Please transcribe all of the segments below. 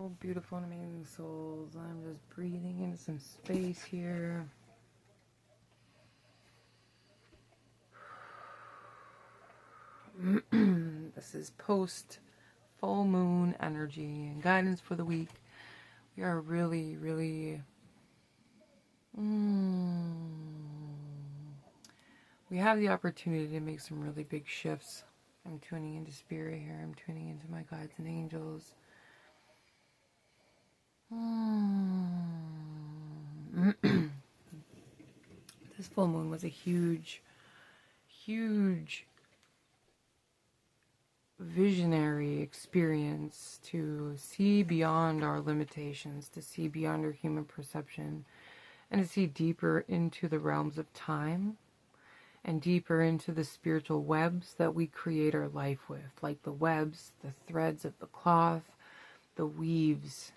Oh, beautiful and amazing souls. I'm just breathing into some space here. This is post full moon energy and guidance for the week. We are really, we have the opportunity to make some really big shifts. I'm tuning into spirit here. I'm tuning into my guides and angels. This full moon was a huge visionary experience to see beyond our limitations, to see beyond our human perception, and to see deeper into the realms of time and deeper into the spiritual webs that we create our life with, like the webs, the threads of the cloth, the weaves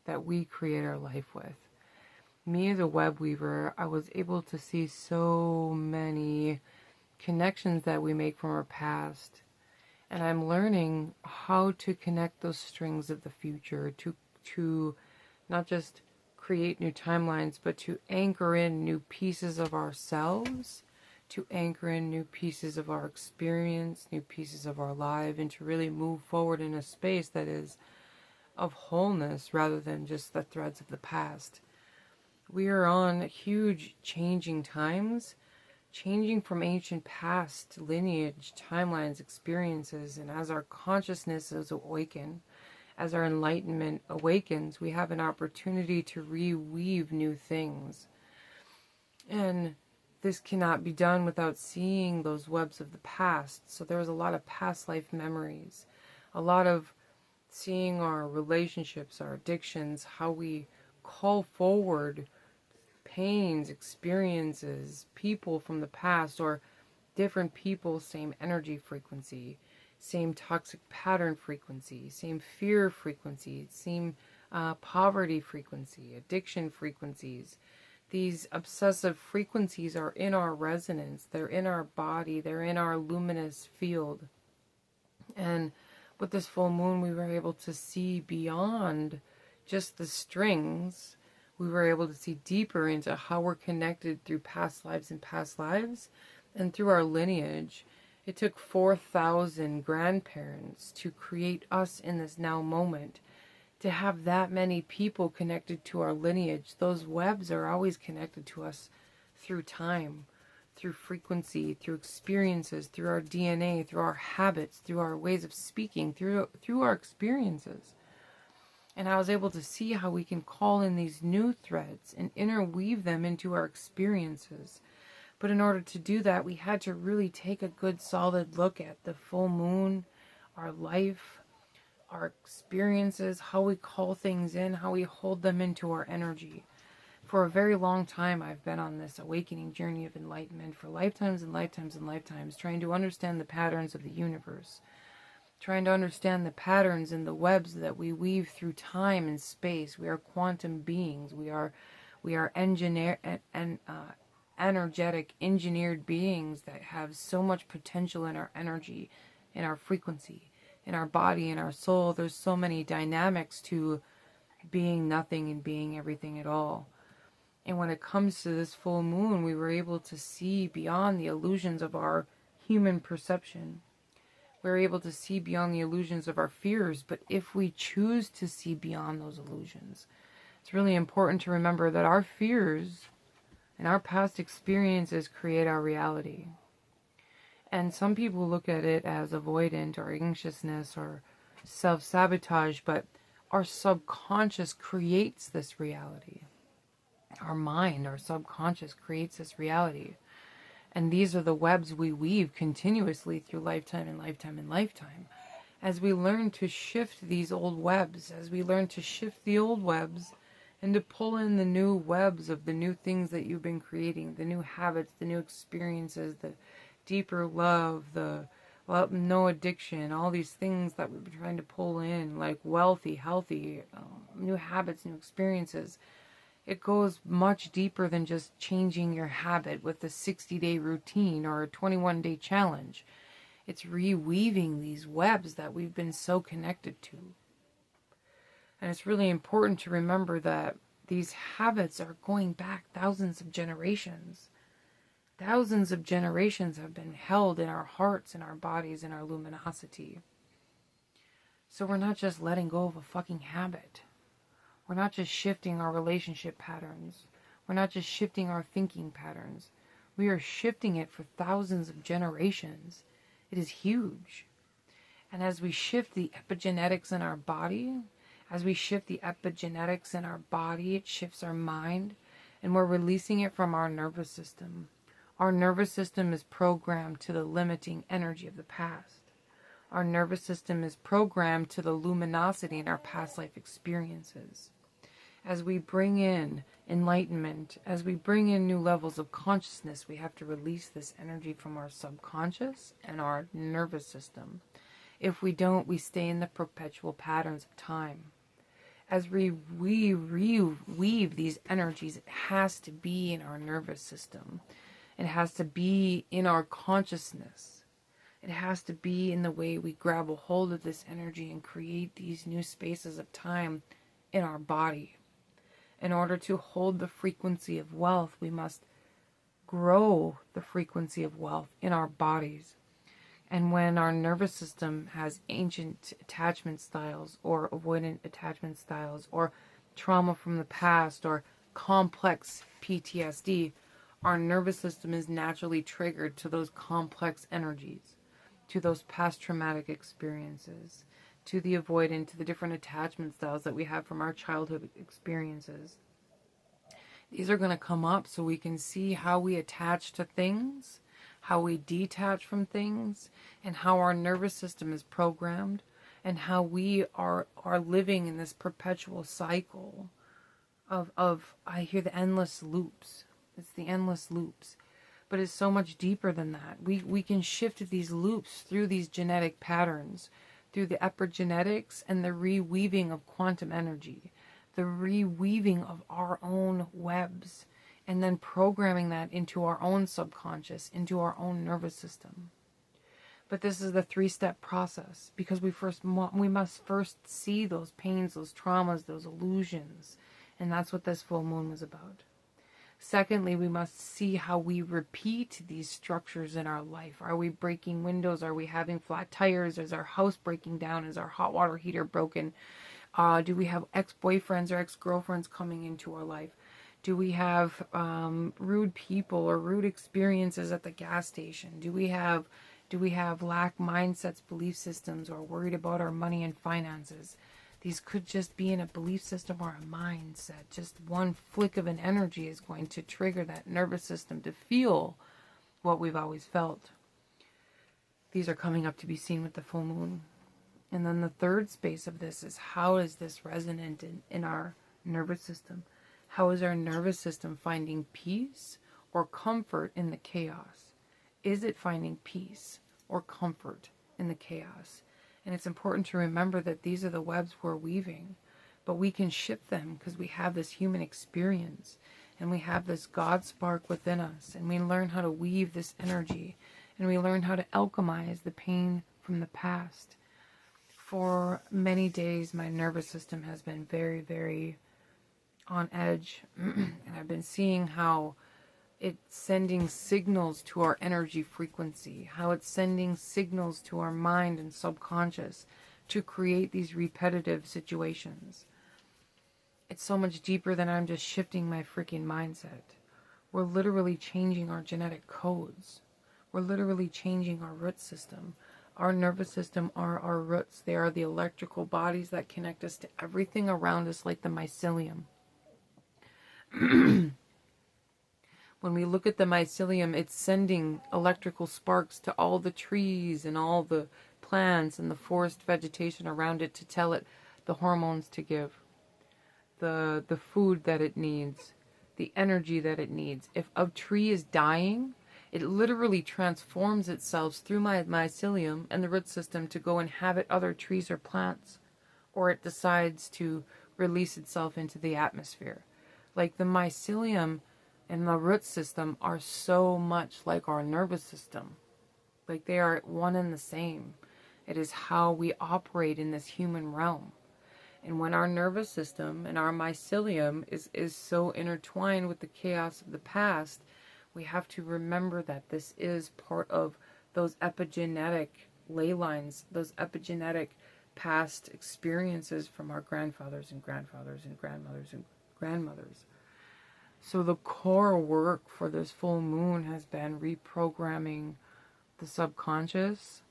that we create our life with. Me as a web weaver, I was able to see so many connections that we make from our past. And I'm learning how to connect those strings of the future to not just create new timelines, but to anchor in new pieces of ourselves, to anchor in new pieces of our experience, new pieces of our life, and to really move forward in a space that is of wholeness rather than just the threads of the past. We are on huge changing times, changing from ancient past lineage, timelines, experiences, and as our consciousness is awakened, as our enlightenment awakens, we have an opportunity to reweave new things. And this cannot be done without seeing those webs of the past. So there's a lot of past life memories, a lot of seeing our relationships, our addictions, how we call forward pains, experiences, people from the past, or different people, same energy frequency, same toxic pattern frequency, same fear frequency, same poverty frequency, addiction frequencies. These obsessive frequencies are in our resonance, they're in our body, they're in our luminous field. And with this full moon, we were able to see beyond just the strings. We were able to see deeper into how we're connected through past lives and through our lineage. It took 4,000 grandparents to create us in this now moment. To have that many people connected to our lineage, those webs are always connected to us through time, through frequency, through experiences, through our DNA, through our habits, through our ways of speaking, through our experiences. And I was able to see how we can call in these new threads and interweave them into our experiences. But in order to do that, we had to really take a good solid look at the full moon, our life, our experiences, how we call things in, how we hold them into our energy. For a very long time, I've been on this awakening journey of enlightenment for lifetimes and lifetimes and lifetimes, trying to understand the patterns of the universe, trying to understand the patterns and the webs that we weave through time and space. We are quantum beings. We are energetic, engineered beings that have so much potential in our energy, in our frequency, in our body, in our soul. There's so many dynamics to being nothing and being everything at all. And when it comes to this full moon, we were able to see beyond the illusions of our human perception. We're able to see beyond the illusions of our fears, but if we choose to see beyond those illusions, it's really important to remember that our fears and our past experiences create our reality. And some people look at it as avoidant or anxiousness or self-sabotage, but our subconscious creates this reality. Our mind, our subconscious creates this reality. And these are the webs we weave continuously through lifetime and lifetime and lifetime. As we learn to shift these old webs, as we learn to shift the old webs and to pull in the new webs of the new things that you've been creating, the new habits, the new experiences, the deeper love, the no addiction, all these things that we've been trying to pull in, like wealthy, healthy, new habits, new experiences. It goes much deeper than just changing your habit with a 60-day routine or a 21-day challenge. It's reweaving these webs that we've been so connected to. And it's really important to remember that these habits are going back thousands of generations. Thousands of generations have been held in our hearts, in our bodies, in our luminosity. So we're not just letting go of a fucking habit. We're not just shifting our relationship patterns. We're not just shifting our thinking patterns. We are shifting it for thousands of generations. It is huge. And as we shift the epigenetics in our body, it shifts our mind, and we're releasing it from our nervous system. Our nervous system is programmed to the limiting energy of the past. Our nervous system is programmed to the luminosity in our past life experiences. As we bring in enlightenment, as we bring in new levels of consciousness, we have to release this energy from our subconscious and our nervous system. If we don't, we stay in the perpetual patterns of time. As we reweave these energies, it has to be in our nervous system. It has to be in our consciousness. It has to be in the way we grab a hold of this energy and create these new spaces of time in our body. In order to hold the frequency of wealth, we must grow the frequency of wealth in our bodies. And when our nervous system has ancient attachment styles or avoidant attachment styles or trauma from the past or complex PTSD, our nervous system is naturally triggered to those complex energies, to those past traumatic experiences, to the avoidant, to the different attachment styles that we have from our childhood experiences. These are going to come up so we can see how we attach to things, how we detach from things, and how our nervous system is programmed, and how we are living in this perpetual cycle of I hear the endless loops. It's the endless loops. But it's so much deeper than that. We can shift these loops through these genetic patterns, through the epigenetics and the reweaving of quantum energy, the reweaving of our own webs, and then programming that into our own subconscious, into our own nervous system. But this is the 3-step process, because we must first see those pains, those traumas, those illusions, and that's what this full moon was about. Secondly, we must see how we repeat these structures in our life. Are we breaking windows? Are we having flat tires? Is our house breaking down? Is our hot water heater broken? Do we have ex-boyfriends or ex-girlfriends coming into our life? Do we have rude people or rude experiences at the gas station? Do we have lack mindsets, belief systems, or worried about our money and finances? These could just be in a belief system or a mindset. Just one flick of an energy is going to trigger that nervous system to feel what we've always felt. These are coming up to be seen with the full moon. And then the third space of this is, how is this resonant in our nervous system? How is our nervous system finding peace or comfort in the chaos? Is it finding peace or comfort in the chaos? And it's important to remember that these are the webs we're weaving, but we can shift them because we have this human experience and we have this God spark within us, and we learn how to weave this energy, and we learn how to alchemize the pain from the past. For many days, my nervous system has been very, very on edge, and I've been seeing how it's sending signals to our energy frequency, how it's sending signals to our mind and subconscious to create these repetitive situations. It's so much deeper than I'm just shifting my freaking mindset. We're literally changing our genetic codes. We're literally changing our root system. Our nervous system are our roots. They are the electrical bodies that connect us to everything around us, like the mycelium. When we look at the mycelium, it's sending electrical sparks to all the trees and all the plants and the forest vegetation around it to tell it the hormones to give, the food that it needs, the energy that it needs. If a tree is dying, it literally transforms itself through my mycelium and the root system to go inhabit other trees or plants, or it decides to release itself into the atmosphere. Like, the mycelium and the root system are so much like our nervous system. Like, they are one and the same. It is how we operate in this human realm. And when our nervous system and our mycelium is so intertwined with the chaos of the past, we have to remember that this is part of those epigenetic ley lines, those epigenetic past experiences from our grandfathers and grandfathers and grandmothers and grandmothers. So the core work for this full moon has been reprogramming the subconscious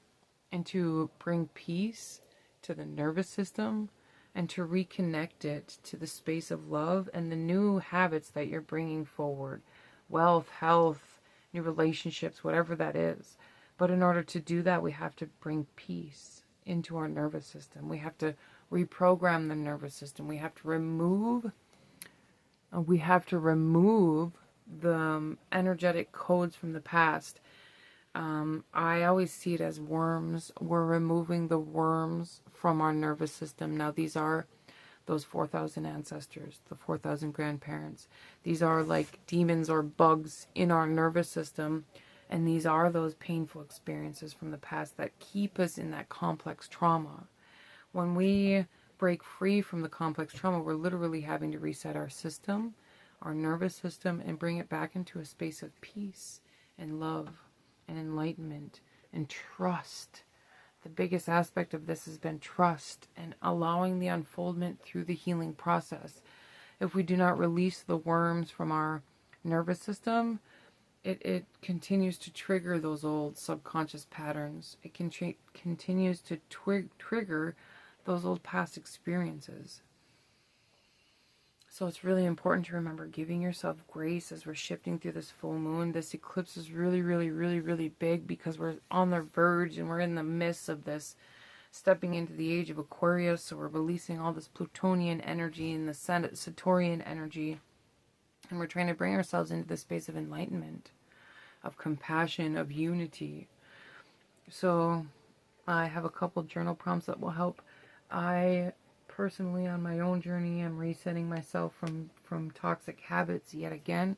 and to bring peace to the nervous system and to reconnect it to the space of love and the new habits that you're bringing forward. Wealth, health, new relationships, whatever that is. But in order to do that, we have to bring peace into our nervous system. We have to reprogram the nervous system. We have to remove the energetic codes from the past. I always see it as worms. We're removing the worms from our nervous system. Now, these are those 4,000 ancestors, the 4,000 grandparents. These are like demons or bugs in our nervous system. And these are those painful experiences from the past that keep us in that complex trauma. When we break free from the complex trauma, we're literally having to reset our system, our nervous system, and bring it back into a space of peace and love and enlightenment and trust. The biggest aspect of this has been trust and allowing the unfoldment through the healing process. If we do not release the worms from our nervous system, it continues to trigger those old subconscious patterns. It continues to trigger those old past experiences. So it's really important to remember giving yourself grace as we're shifting through this full moon. This eclipse is really, really, really, really big because we're on the verge and we're in the midst of this stepping into the age of Aquarius. So we're releasing all this Plutonian energy and the Saturnian energy. And we're trying to bring ourselves into the space of enlightenment, of compassion, of unity. So I have a couple journal prompts that will help. I personally, on my own journey, am resetting myself from toxic habits yet again,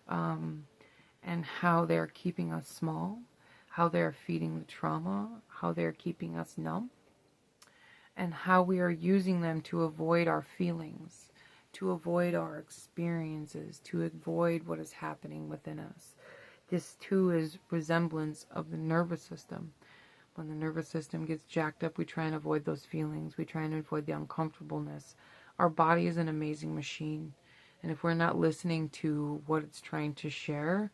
and how they're keeping us small, how they're feeding the trauma, how they're keeping us numb, and how we are using them to avoid our feelings, to avoid our experiences, to avoid what is happening within us. This too is resemblance of the nervous system. When the nervous system gets jacked up, we try and avoid those feelings. We try and avoid the uncomfortableness. Our body is an amazing machine. And if we're not listening to what it's trying to share,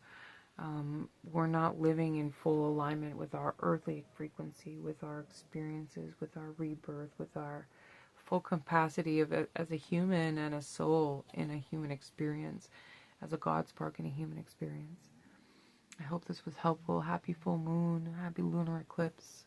we're not living in full alignment with our earthly frequency, with our experiences, with our rebirth, with our full capacity of it as a human and a soul in a human experience, as a God spark in a human experience. I hope this was helpful. Happy full moon. Happy lunar eclipse.